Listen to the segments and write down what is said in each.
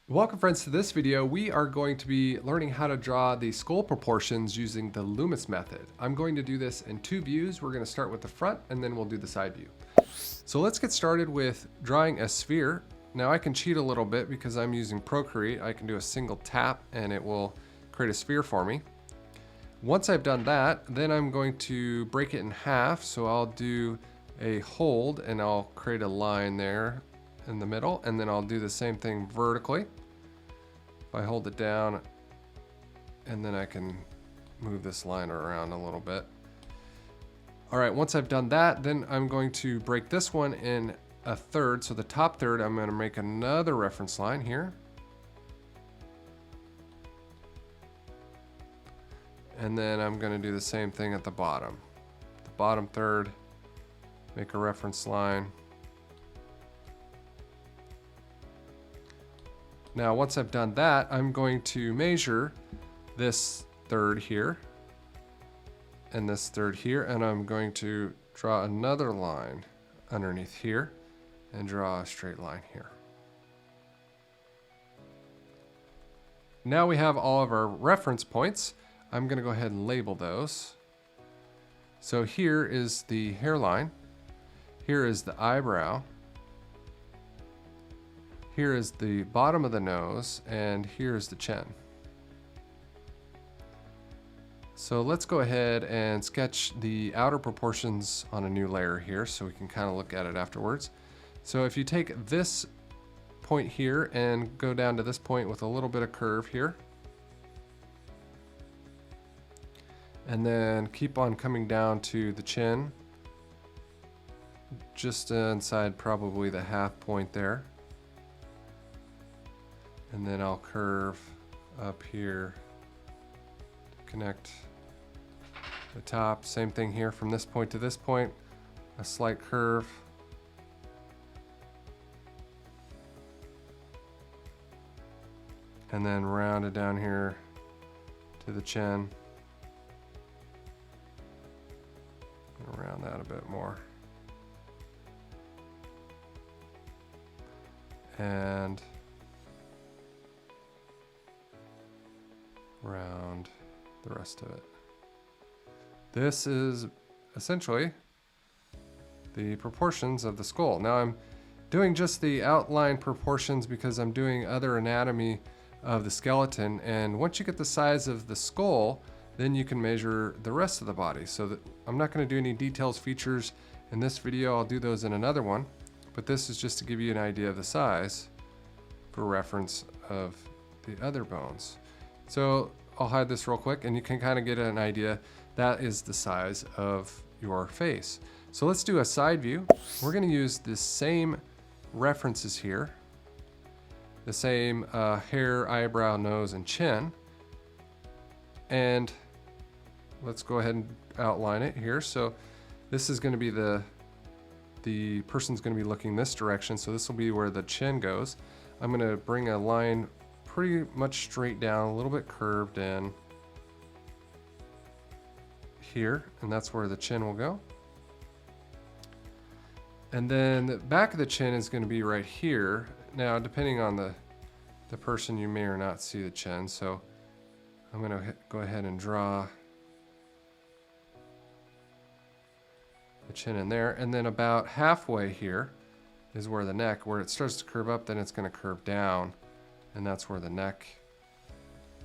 Welcome friends to this video. We are going to be learning how to draw the skull proportions using the Loomis method. I'm going to do this in two views. We're going to start with the front and then we'll do the side view. So let's get started with drawing a sphere. Now I can cheat a little bit because I'm using Procreate. I can do a single tap and it will create a sphere for me. Once I've done that, then I'm going to break it in half. So I'll do a hold and I'll create a line there in the middle, and then I'll do the same thing vertically. If I hold it down, and then I can move this line around a little bit. All right, once I've done that, then I'm going to break this one in a third. So the top third, I'm going to make another reference line here. And then I'm going to do the same thing at the bottom. The bottom third, make a reference line. Now, once I've done that, I'm going to measure this third here and this third here, and I'm going to draw another line underneath here and draw a straight line here. Now we have all of our reference points. I'm going to go ahead and label those. So here is the hairline. Here is the eyebrow. Here is the bottom of the nose, and here's the chin. So let's go ahead and sketch the outer proportions on a new layer here so we can kind of look at it afterwards. So if you take this point here and go down to this point with a little bit of curve here, and then keep on coming down to the chin, just inside probably the half point there. And then I'll curve up here to connect the top. Same thing here from this point to this point, a slight curve. And then round it down here to the chin. And round that a bit more. And around the rest of it. This is essentially the proportions of the skull. Now I'm doing just the outline proportions because I'm doing other anatomy of the skeleton, and once you get the size of the skull, then you can measure the rest of the body. So that I'm not going to do any details features in this video. I'll do those in another one, but this is just to give you an idea of the size for reference of the other bones. So I'll hide this real quick and you can kind of get an idea. That is the size of your face. So let's do a side view. We're going to use the same references here, the same hair, eyebrow, nose, and chin. And let's go ahead and outline it here. So this is going to be the person's going to be looking this direction. So this will be where the chin goes. I'm going to bring a line pretty much straight down, a little bit curved in here, and that's where the chin will go. And then the back of the chin is going to be right here. Now, depending on the person, you may or not see the chin, so I'm going to go ahead and draw the chin in there. And then about halfway here is where the neck, where it starts to curve up, then it's going to curve down. And that's where the neck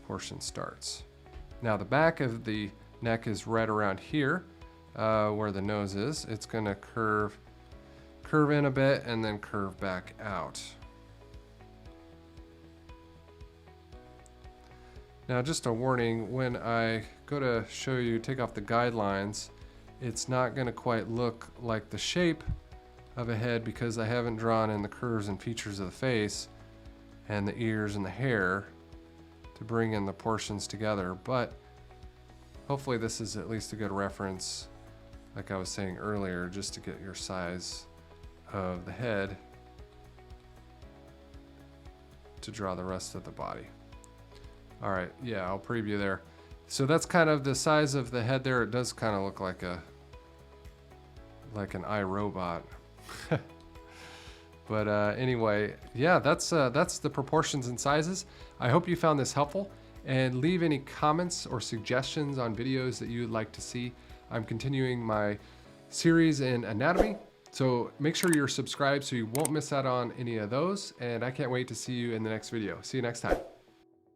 portion starts. Now the back of the neck is right around here, where the nose is. It's gonna curve in a bit and then curve back out. Now just a warning, when I go to show you, take off the guidelines, it's not gonna quite look like the shape of a head because I haven't drawn in the curves and features of the face and the ears and the hair to bring in the portions together, but hopefully this is at least a good reference, like I was saying earlier, just to get your size of the head to draw the rest of the body. All right, yeah, I'll preview there. So that's kind of the size of the head there. It does kind of look like an iRobot. But anyway, yeah, that's the proportions and sizes. I hope you found this helpful, and leave any comments or suggestions on videos that you'd like to see. I'm continuing my series in anatomy, so make sure you're subscribed so you won't miss out on any of those, and I can't wait to see you in the next video. See you next time.